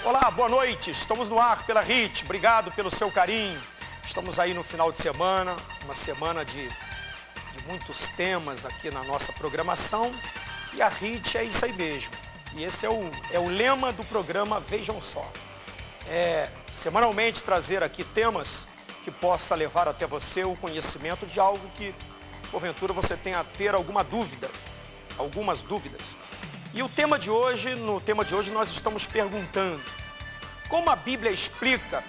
Olá, boa noite. Estamos no ar pela RIT. Obrigado pelo seu carinho. Estamos aí no final de semana, uma semana de muitos temas aqui na nossa programação. E a RIT é isso aí mesmo. E esse é o lema do programa Vejam Só. Semanalmente trazer aqui temas que possa levar até você o conhecimento de algo que, porventura, você tenha a ter algumas dúvidas. E no tema de hoje nós estamos perguntando como a Bíblia explica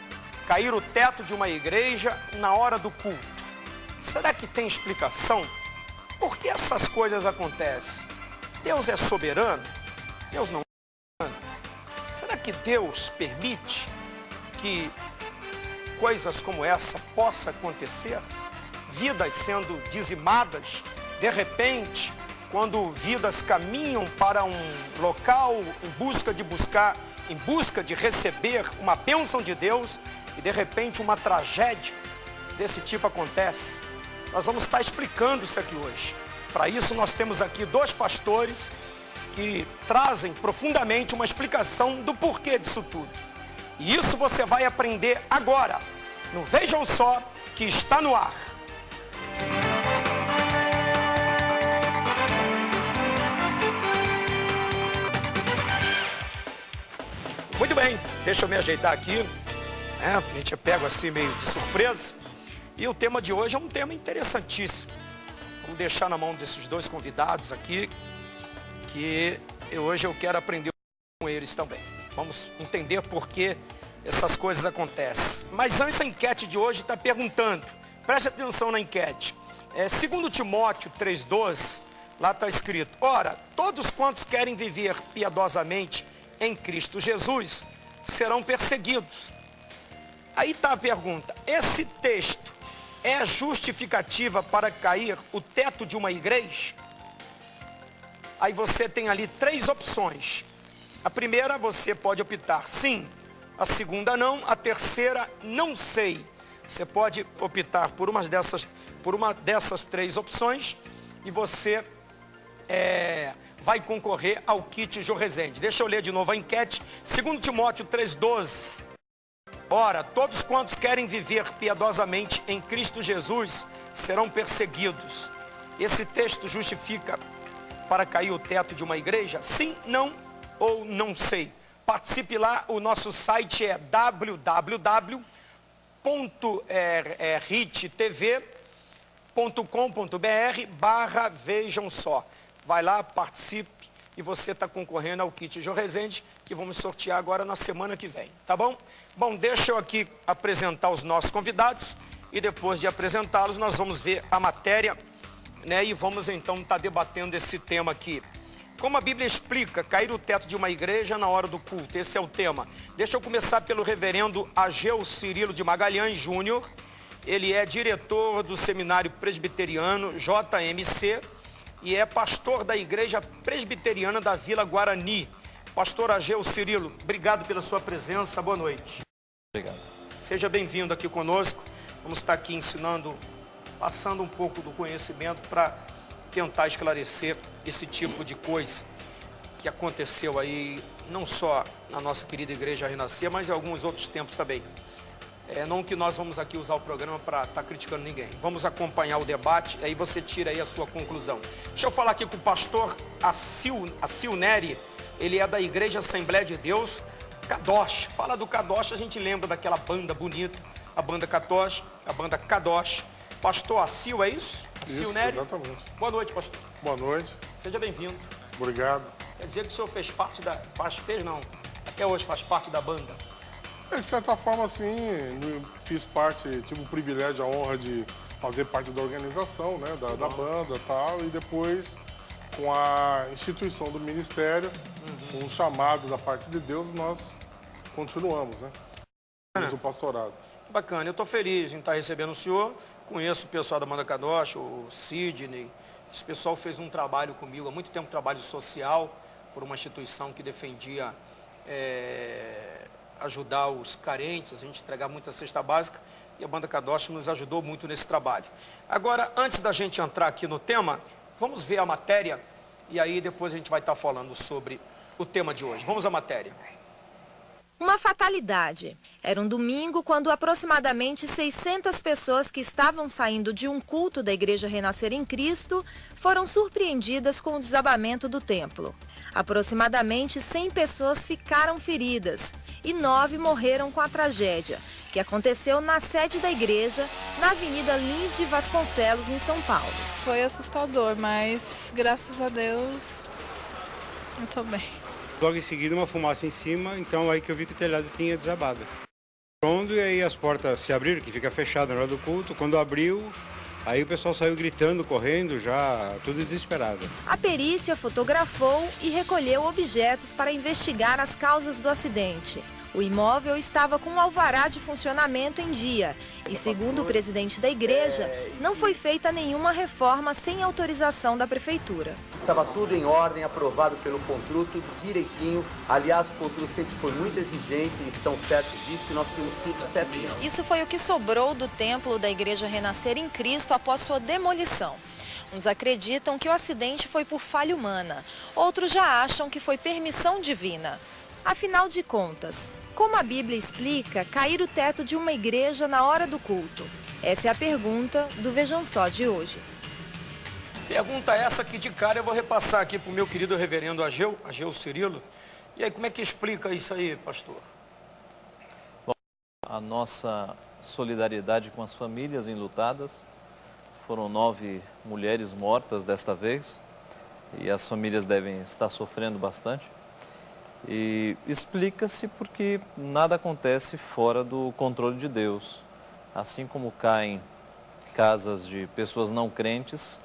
cair o teto de uma igreja na hora do culto. Será que tem explicação? Por que essas coisas acontecem? Deus é soberano? Deus não é soberano? Será que Deus permite que coisas como essa possam acontecer? Vidas sendo dizimadas, de repente, quando vidas caminham para um local em busca de receber uma bênção de Deus e de repente uma tragédia desse tipo acontece. Nós vamos estar explicando isso aqui hoje. Para isso nós temos aqui dois pastores que trazem profundamente uma explicação do porquê disso tudo. E isso você vai aprender agora, no Vejam Só, que está no ar. Muito bem, deixa eu me ajeitar aqui, a gente pega assim meio de surpresa. E o tema de hoje é um tema interessantíssimo. Vamos deixar na mão desses dois convidados aqui, que hoje eu quero aprender com eles também. Vamos entender por que essas coisas acontecem. Mas antes, a enquete de hoje está perguntando, preste atenção na enquete. Segundo Timóteo 3,12, lá está escrito: ora, todos quantos querem viver piedosamente em Cristo Jesus serão perseguidos. Aí está a pergunta: esse texto é justificativa para cair o teto de uma igreja? Aí você tem ali três opções. A primeira você pode optar sim, a segunda não, a terceira não sei. Você pode optar por uma dessas três opções e você vai concorrer ao kit Jô Rezende. Deixa eu ler de novo a enquete. Segundo Timóteo 3,12. Ora, todos quantos querem viver piedosamente em Cristo Jesus serão perseguidos. Esse texto justifica para cair o teto de uma igreja? Sim, não ou não sei. Participe lá, o nosso site é www.rittv.com.br/vejam só. Vai lá, participe e você está concorrendo ao kit Jô Rezende, que vamos sortear agora na semana que vem, tá bom? Bom, deixa eu aqui apresentar os nossos convidados e depois de apresentá-los nós vamos ver a matéria, né? E vamos então estar debatendo esse tema aqui. Como a Bíblia explica cair o teto de uma igreja na hora do culto? Esse é o tema. Deixa eu começar pelo reverendo Ageu Cirilo de Magalhães Júnior. Ele é diretor do Seminário Presbiteriano JMC e é pastor da Igreja Presbiteriana da Vila Guarani. Pastor Ageu Cirilo, obrigado pela sua presença, boa noite. Obrigado. Seja bem-vindo aqui conosco. Vamos estar aqui ensinando, passando um pouco do conhecimento para tentar esclarecer esse tipo de coisa que aconteceu aí, não só na nossa querida Igreja Renascer, mas em alguns outros tempos também. Não que nós vamos aqui usar o programa para estar criticando ninguém. Vamos acompanhar o debate, aí você tira aí a sua conclusão. Deixa eu falar aqui com o pastor Acil Neri. Ele é da Igreja Assembleia de Deus, Kadosh. Fala do Kadosh, a gente lembra daquela banda bonita, a banda Kadosh, a banda Kadosh. Pastor Acil, é isso? Isso, Neri? exatamente. Boa noite, pastor. Boa noite. Seja bem-vindo. Obrigado. Quer dizer que o senhor fez parte da... Até hoje faz parte da banda? De certa forma, sim, fiz parte, tive o privilégio, a honra de fazer parte da organização, né, da banda e tal, e depois, com a instituição do ministério, com um chamado da parte de Deus, nós continuamos, né? O pastorado. Bacana, eu estou feliz em estar recebendo o senhor. Conheço o pessoal da banda Kadosh, o Sidney. Esse pessoal fez um trabalho comigo, há muito tempo, trabalho social, por uma instituição que defendia ajudar os carentes, a gente entregar muita cesta básica, e a banda Kadosh nos ajudou muito nesse trabalho. Agora, antes da gente entrar aqui no tema, vamos ver a matéria, e aí depois a gente vai estar falando sobre o tema de hoje. Vamos à matéria. Uma uma fatalidade. Era um domingo quando aproximadamente 600 pessoas que estavam saindo de um culto da Igreja Renascer em Cristo foram surpreendidas com o desabamento do templo. Aproximadamente 100 pessoas ficaram feridas e 9 morreram com a tragédia, que aconteceu na sede da igreja, na Avenida Lins de Vasconcelos, em São Paulo. Foi assustador, mas graças a Deus eu estou bem. Logo em seguida uma fumaça em cima, então aí que eu vi que o telhado tinha desabado. E aí as portas se abriram, que fica fechado na hora do culto. Quando abriu, aí o pessoal saiu gritando, correndo, já tudo desesperado. A perícia fotografou e recolheu objetos para investigar as causas do acidente. O imóvel estava com um alvará de funcionamento em dia e, segundo o presidente da igreja, não foi feita nenhuma reforma sem autorização da prefeitura. Estava tudo em ordem, aprovado pelo Contruto, direitinho. Aliás, o Contruto sempre foi muito exigente, estão certos disso e nós tínhamos tudo certinho. Isso foi o que sobrou do templo da Igreja Renascer em Cristo após sua demolição. Uns acreditam que o acidente foi por falha humana, outros já acham que foi permissão divina. Afinal de contas, como a Bíblia explica cair o teto de uma igreja na hora do culto? Essa é a pergunta do Vejam Só de hoje. Pergunta essa que de cara eu vou repassar aqui para o meu querido reverendo Ageu Cirilo. E aí, como é que explica isso aí, pastor? Bom, a nossa solidariedade com as famílias enlutadas. Foram 9 mulheres mortas desta vez e as famílias devem estar sofrendo bastante. E explica-se porque nada acontece fora do controle de Deus. Assim como caem casas de pessoas não crentes,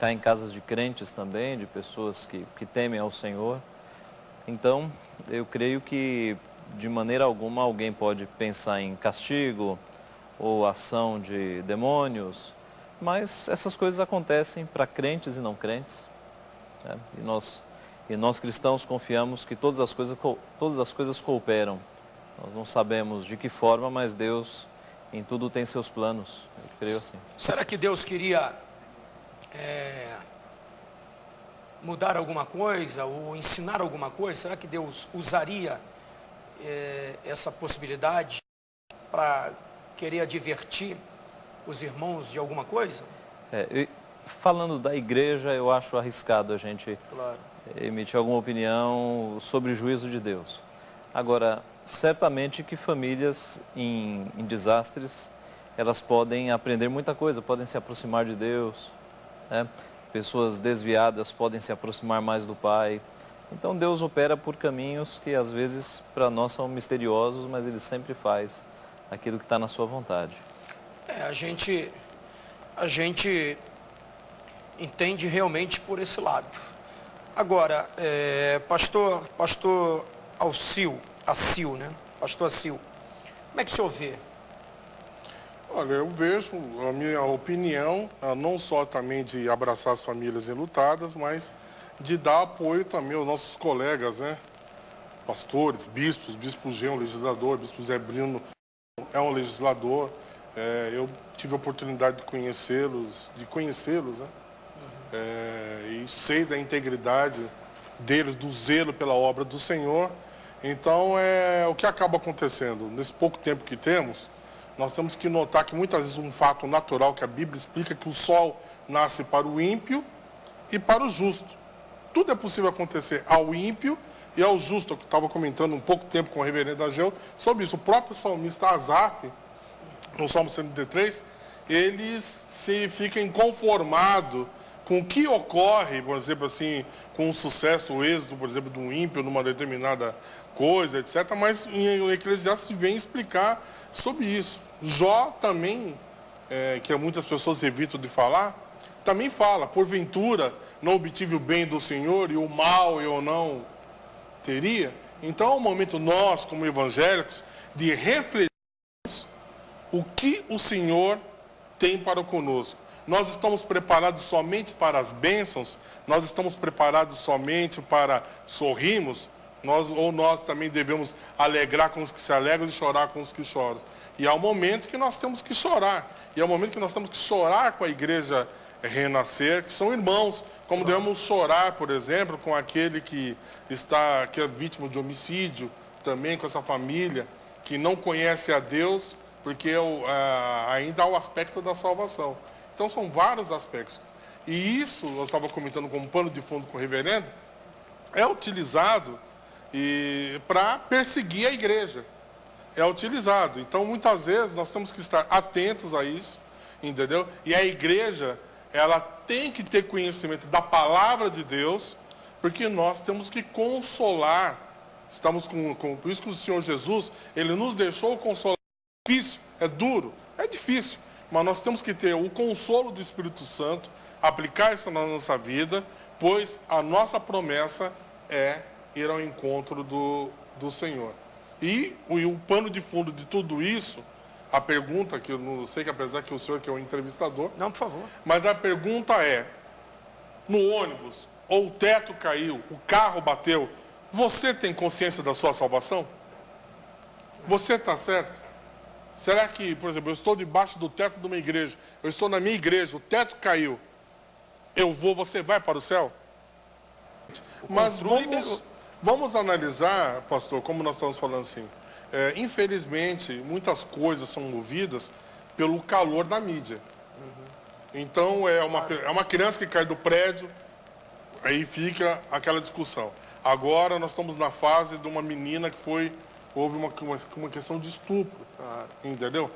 caem casas de crentes também, de pessoas que temem ao Senhor. Então, eu creio que de maneira alguma alguém pode pensar em castigo ou ação de demônios, mas essas coisas acontecem para crentes e não crentes, né? E nós cristãos confiamos que todas as coisas cooperam. Nós não sabemos de que forma, mas Deus em tudo tem seus planos. Eu creio assim. Será que Deus queria mudar alguma coisa ou ensinar alguma coisa? Será que Deus usaria essa possibilidade para querer advertir os irmãos de alguma coisa? Falando da igreja, eu acho arriscado a gente Claro. emitir alguma opinião sobre o juízo de Deus. Agora, certamente que famílias em desastres, elas podem aprender muita coisa, podem se aproximar de Deus, né? Pessoas desviadas podem se aproximar mais do Pai. Então Deus opera por caminhos que às vezes para nós são misteriosos, mas Ele sempre faz aquilo que está na sua vontade. A gente entende realmente por esse lado. Agora, pastor Acil, né? Pastor Acil, como é que o senhor vê? Olha, eu vejo, a minha opinião, não só também de abraçar as famílias enlutadas, mas de dar apoio também aos nossos colegas, né? Pastores, bispos, bispo G é um legislador, bispo Zé Brino é um legislador. Eu tive a oportunidade de conhecê-los, né? E sei da integridade deles, do zelo pela obra do Senhor. Então, o que acaba acontecendo? Nesse pouco tempo que temos, nós temos que notar que muitas vezes um fato natural que a Bíblia explica que o sol nasce para o ímpio e para o justo. Tudo é possível acontecer ao ímpio e ao justo. Eu estava comentando um pouco tempo com o reverendo Ageu sobre isso. O próprio salmista Asaf, no Salmo 103, ele se fica inconformado com o que ocorre, por exemplo, assim, com o sucesso, o êxito, por exemplo, de um ímpio numa determinada coisa, etc. Mas o Eclesiastes vem explicar sobre isso. Jó também, que muitas pessoas evitam de falar, também fala, porventura não obtive o bem do Senhor e o mal eu não teria. Então é um momento nós, como evangélicos, de refletirmos o que o Senhor tem para conosco. Nós estamos preparados somente para as bênçãos? Nós estamos preparados somente para sorrirmos? Nós também devemos alegrar com os que se alegram e chorar com os que choram. E há um momento que nós temos que chorar. E é um momento que nós temos que chorar com a igreja Renascer, que são irmãos. Como devemos chorar, por exemplo, com aquele que é vítima de homicídio, também com essa família que não conhece a Deus, porque ainda há o aspecto da salvação. Então são vários aspectos. E isso, eu estava comentando como pano de fundo com o reverendo, é utilizado para perseguir a igreja. É utilizado. Então, muitas vezes, nós temos que estar atentos a isso, entendeu? E a igreja, ela tem que ter conhecimento da palavra de Deus, porque nós temos que consolar. Estamos por isso que o Senhor Jesus, Ele nos deixou consolar. É difícil, é duro, é difícil. Mas nós temos que ter o consolo do Espírito Santo, aplicar isso na nossa vida, pois a nossa promessa é ir ao encontro do Senhor. E o pano de fundo de tudo isso, a pergunta, que eu não sei, que apesar que o senhor que é o entrevistador... Não, por favor. Mas a pergunta é, no ônibus, ou o teto caiu, o carro bateu, você tem consciência da sua salvação? Você está certo? Será que, por exemplo, eu estou debaixo do teto de uma igreja, eu estou na minha igreja, o teto caiu, você vai para o céu? Mas vamos analisar, pastor, como nós estamos falando assim, infelizmente, muitas coisas são movidas pelo calor da mídia. Então, é uma criança que cai do prédio, aí fica aquela discussão. Agora, nós estamos na fase de uma menina que houve uma questão de estupro, entendeu?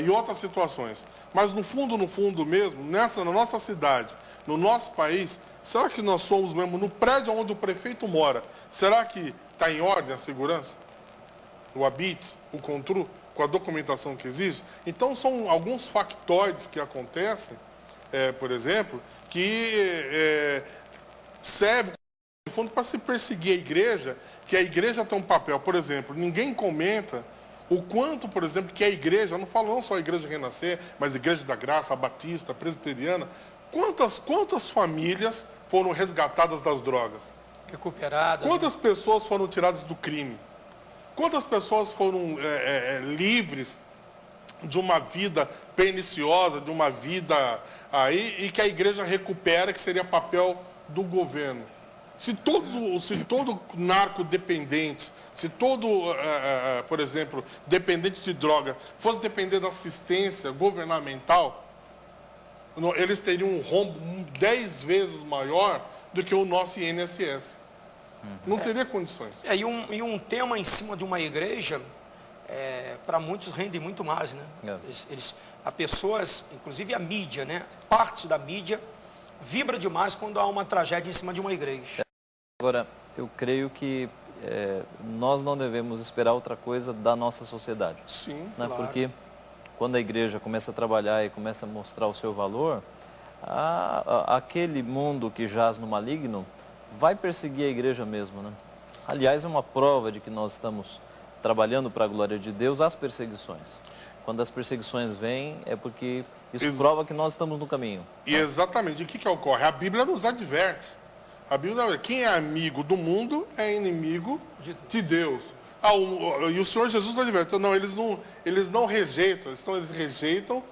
E outras situações. Mas, no fundo mesmo, na nossa cidade, no nosso país, será que nós somos mesmo, no prédio onde o prefeito mora, será que está em ordem a segurança? O habite, o CONTRU, com a documentação que exige? Então, são alguns factoides que acontecem, por exemplo, que servem de fundo para se perseguir a igreja, que a igreja tem um papel. Por exemplo, ninguém comenta o quanto, por exemplo, que a igreja, não falo não só a Igreja Renascer, mas a Igreja da Graça, a Batista, a Presbiteriana, quantas famílias foram resgatadas das drogas? Recuperadas. Quantas pessoas foram tiradas do crime? Quantas pessoas foram livres de uma vida perniciosa, de uma vida aí, e que a igreja recupera, que seria papel do governo? Se todo narcodependente, se todo, por exemplo, dependente de droga, fosse depender da assistência governamental, eles teriam um rombo 10 vezes maior do que o nosso INSS. Não teria condições. E um tema em cima de uma igreja, para muitos rende muito mais, né? As pessoas, inclusive a mídia, né? Parte da mídia vibra demais quando há uma tragédia em cima de uma igreja. Agora, eu creio que nós não devemos esperar outra coisa da nossa sociedade. Sim, né? claro. Porque quando a igreja começa a trabalhar e começa a mostrar o seu valor, aquele mundo que jaz no maligno vai perseguir a igreja mesmo, né? Aliás, é uma prova de que nós estamos trabalhando para a glória de Deus as perseguições. Quando as perseguições vêm, é porque isso prova que nós estamos no caminho. E exatamente, o que ocorre? A Bíblia nos adverte. A Bíblia, quem é amigo do mundo é inimigo de Deus. E o Senhor Jesus adverte, não, eles não rejeitam, eles rejeitam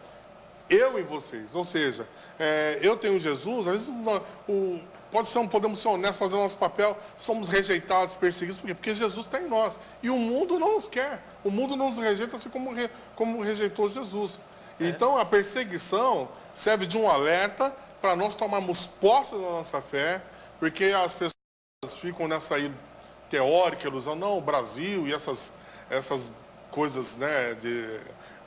eu e vocês. Ou seja, eu tenho Jesus, às vezes podemos ser honestos, fazer o nosso papel, somos rejeitados, perseguidos, por quê? Porque Jesus está em nós. E o mundo não nos quer. O mundo não nos rejeita assim como rejeitou Jesus. Então, a perseguição serve de um alerta para nós tomarmos posse da nossa fé, porque as pessoas ficam nessa teórica ilusão, não, o Brasil e essas coisas, né,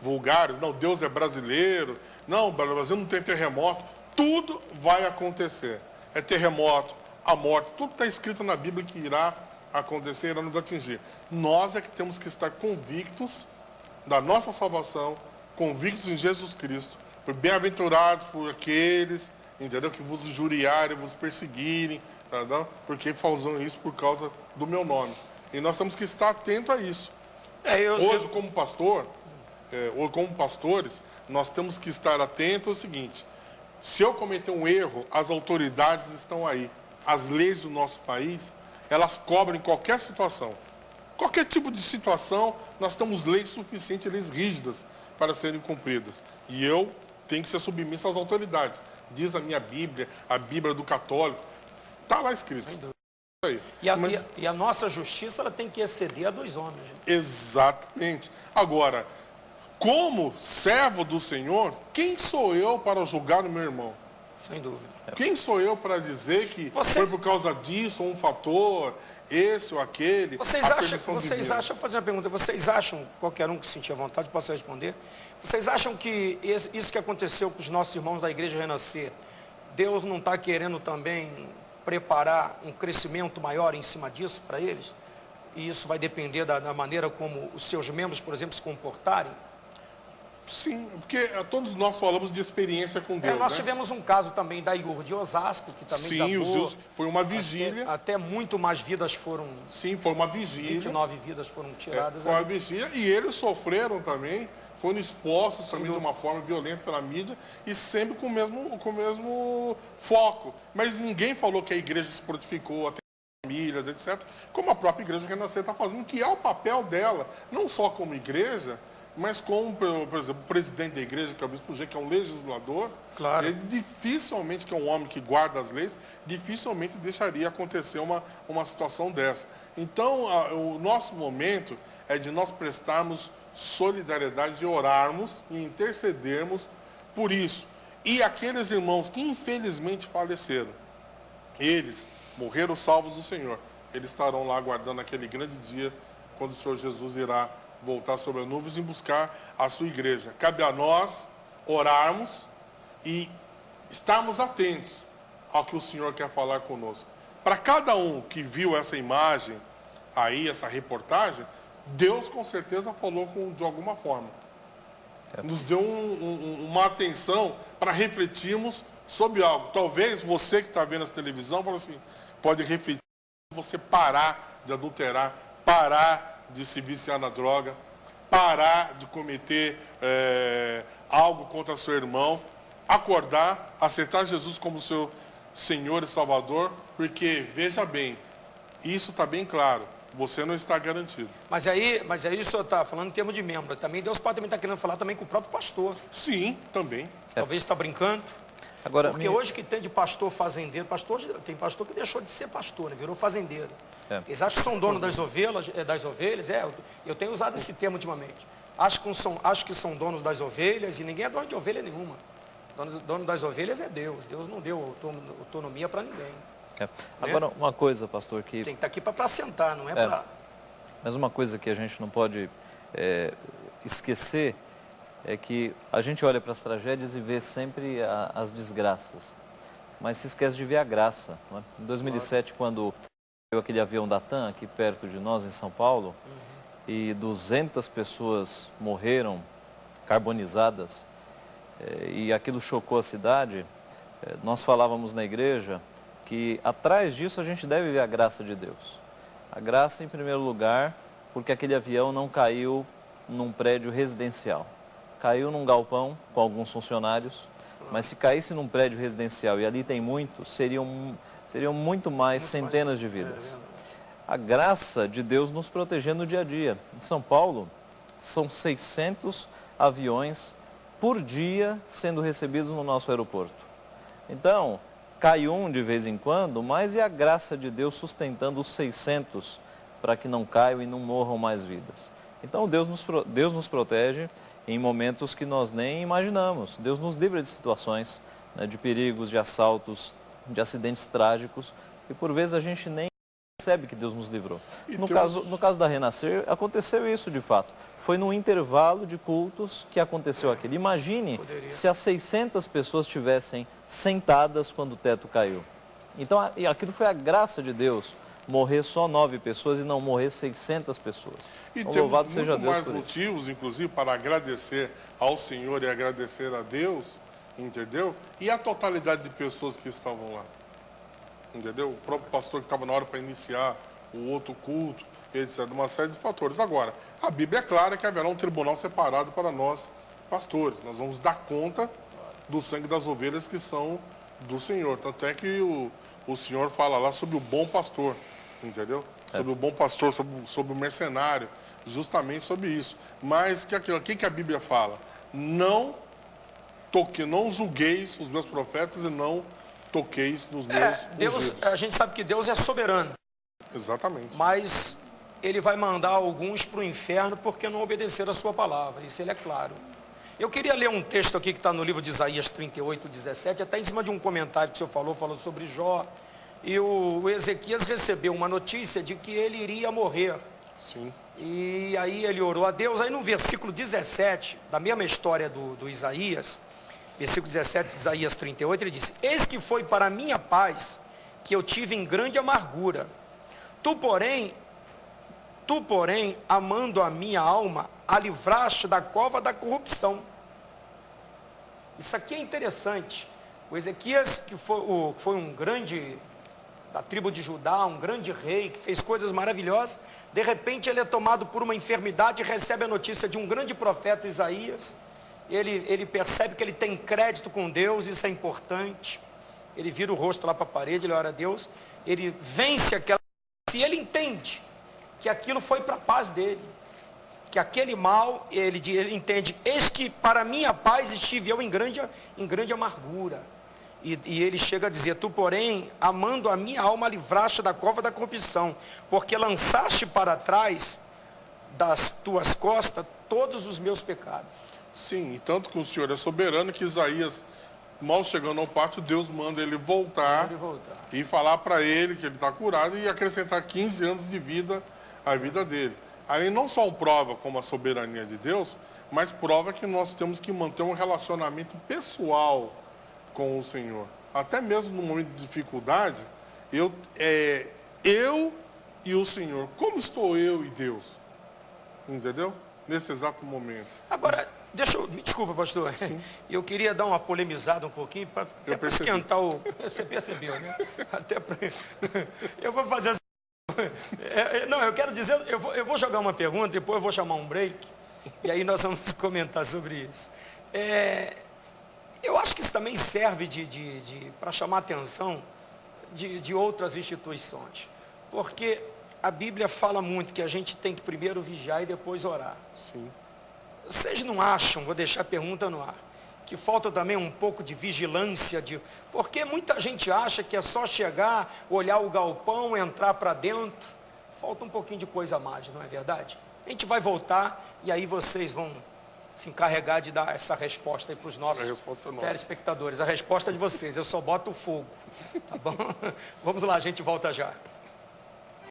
vulgares, não, Deus é brasileiro, não, o Brasil não tem terremoto. Tudo vai acontecer. É terremoto, a morte, tudo está escrito na Bíblia que irá acontecer, irá nos atingir. Nós é que temos que estar convictos da nossa salvação, convictos em Jesus Cristo, bem-aventurados por aqueles, entendeu, que vos injuriarem, vos perseguirem, tá, porque fazem isso por causa do meu nome. E nós temos que estar atentos a isso. Hoje, como pastor, ou como pastores, nós temos que estar atentos ao seguinte: se eu cometer um erro, as autoridades estão aí. As leis do nosso país, elas cobrem qualquer situação. Qualquer tipo de situação, nós temos leis suficientes, leis rígidas para serem cumpridas. E eu tenho que ser submisso às autoridades. Diz a minha Bíblia, a Bíblia do católico. Está lá escrito. Aí. E a nossa justiça ela tem que exceder a dos homens. Gente. Exatamente. Agora, como servo do Senhor, quem sou eu para julgar o meu irmão? Sem dúvida. Quem sou eu para dizer que foi por causa disso, um fator, esse ou aquele? Vou fazer uma pergunta, vocês acham, qualquer um que sentir a vontade possa responder, vocês acham que isso que aconteceu com os nossos irmãos da Igreja Renascer, Deus não está querendo também preparar um crescimento maior em cima disso para eles? E isso vai depender da maneira como os seus membros, por exemplo, se comportarem? Sim, porque todos nós falamos de experiência com Deus. Nós tivemos um caso também da Igor de Osasco, que também foi uma vigília. Até muito mais vidas foram... Sim, foi uma vigília. 29 vidas foram tiradas. Foi uma vigília e eles sofreram também, foram expostos também de uma forma violenta pela mídia e sempre com o mesmo foco. Mas ninguém falou que a igreja se prontificou até famílias, etc. Como a própria Igreja Renascer está fazendo, que é o papel dela, não só como igreja, mas como, por exemplo, o presidente da igreja, que é o Bispo G, que é um legislador, claro. Ele dificilmente, que é um homem que guarda as leis, dificilmente deixaria acontecer uma situação dessa. Então, o nosso momento é de nós prestarmos solidariedade, de orarmos e intercedermos por isso. E aqueles irmãos que infelizmente faleceram, eles morreram salvos do Senhor, eles estarão lá aguardando aquele grande dia, quando o Senhor Jesus irá voltar sobre as nuvens e buscar a sua igreja. Cabe a nós orarmos e estarmos atentos ao que o Senhor quer falar conosco. Para cada um que viu essa imagem aí, essa reportagem, Deus com certeza falou de alguma forma. Nos deu uma atenção para refletirmos sobre algo. Talvez você que está vendo essa televisão pode refletir, você parar de adulterar, parar de se viciar na droga, parar de cometer algo contra seu irmão, acordar, aceitar Jesus como seu Senhor e Salvador, porque, veja bem, isso está bem claro, você não está garantido. Mas aí o senhor está falando em termos de membro, também Deus pode também estar querendo falar também com o próprio pastor. Sim, também. Talvez está brincando. Agora, porque hoje que tem de pastor fazendeiro, tem pastor que deixou de ser pastor, né? Virou fazendeiro. Eles acham que são donos das ovelhas, eu tenho usado esse termo ultimamente. Acho que são donos das ovelhas e ninguém é dono de ovelha nenhuma. Dono das ovelhas é Deus. Deus não deu autonomia para ninguém. Agora, uma coisa, pastor, que... Tem que estar aqui para apresentar, não é para... Mas uma coisa que a gente não pode esquecer é que a gente olha para as tragédias e vê sempre as desgraças, mas se esquece de ver a graça. Não é? Em 2007, quando veio aquele avião da TAM aqui perto de nós, em São Paulo, e 200 pessoas morreram carbonizadas, e aquilo chocou a cidade, nós falávamos na igreja que atrás disso a gente deve ver a graça de Deus. A graça, em primeiro lugar, porque aquele avião não caiu num prédio residencial. Caiu num galpão com alguns funcionários, mas se caísse num prédio residencial, e ali tem muitos, seriam muito mais centenas de vidas. A graça de Deus nos protegendo no dia a dia. Em São Paulo, são 600 aviões por dia sendo recebidos no nosso aeroporto. Então, cai um de vez em quando, mas é a graça de Deus sustentando os 600 para que não caiam e não morram mais vidas. Então, Deus nos protege em momentos que nós nem imaginamos. Deus nos livra de situações, né, de perigos, de assaltos, de acidentes trágicos, e por vezes a gente nem percebe que Deus nos livrou. No caso da Renascer, aconteceu isso de fato. Foi num intervalo de cultos que aconteceu aquilo. Imagine se as 600 pessoas estivessem sentadas quando o teto caiu. Então, aquilo foi a graça de Deus, morrer só 9 pessoas e não morrer 600 pessoas. E então, temos muito mais motivos, inclusive, para agradecer ao Senhor e agradecer a Deus, entendeu? E a totalidade de pessoas que estavam lá, entendeu? O próprio pastor que estava na hora para iniciar o outro culto, etc. Uma série de fatores. Agora, a Bíblia é clara que haverá um tribunal separado para nós, pastores. Nós vamos dar conta do sangue das ovelhas que são do Senhor. Tanto é que o Senhor fala lá sobre o bom pastor, entendeu? Sobre o bom pastor, sobre o mercenário, justamente sobre isso. Mas o que a Bíblia fala? Não julgueis os meus profetas e não toqueis nos meus ungidos. A gente sabe que Deus é soberano. Exatamente. Mas ele vai mandar alguns para o inferno porque não obedeceram a sua palavra. Isso ele é claro. Eu queria ler um texto aqui que está no livro de Isaías 38, 17, até em cima de um comentário que o senhor falou sobre Jó. E o Ezequias recebeu uma notícia de que ele iria morrer. Sim. E aí ele orou a Deus. Aí no versículo 17, da mesma história do Isaías, versículo 17 de Isaías 38, ele disse: eis que foi para a minha paz que eu tive em grande amargura. Tu, porém, amando a minha alma, a livraste da cova da corrupção. Isso aqui é interessante. O Ezequias, que foi um grande, da tribo de Judá, um grande rei, que fez coisas maravilhosas, de repente ele é tomado por uma enfermidade e recebe a notícia de um grande profeta, Isaías. Ele percebe que ele tem crédito com Deus, isso é importante. Ele vira o rosto lá para a parede, ele ora a Deus, ele vence aquela... Se ele entende que aquilo foi para a paz dele, que aquele mal, ele entende, eis que para minha paz estive eu em grande amargura. E ele chega a dizer: tu, porém, amando a minha alma, livraste da cova da corrupção, porque lançaste para trás das tuas costas todos os meus pecados. Sim, e tanto que o Senhor é soberano que Isaías, mal chegando ao pátio, Deus manda ele voltar e falar para ele que ele está curado e acrescentar 15 anos de vida à vida dele. Aí não só prova como a soberania de Deus, mas prova que nós temos que manter um relacionamento pessoal com o Senhor. Até mesmo no momento de dificuldade, eu e o Senhor. Como estou eu e Deus? Entendeu? Nesse exato momento. Agora, me desculpa, pastor. Sim. Eu queria dar uma polemizada um pouquinho, para esquentar o... Você percebeu, né? Até pra... Eu vou fazer assim. Não, eu quero dizer, eu vou jogar uma pergunta, depois eu vou chamar um break, e aí nós vamos comentar sobre isso. Eu acho que isso também serve para chamar a atenção de outras instituições. Porque a Bíblia fala muito que a gente tem que primeiro vigiar e depois orar. Sim. Vocês não acham, vou deixar a pergunta no ar, que falta também um pouco de vigilância? Porque muita gente acha que é só chegar, olhar o galpão, entrar para dentro. Falta um pouquinho de coisa a mais, não é verdade? A gente vai voltar e aí vocês vão se encarregar de dar essa resposta aí para os nossos telespectadores. A resposta é de vocês, eu só boto o fogo. Tá bom? Vamos lá, a gente volta já.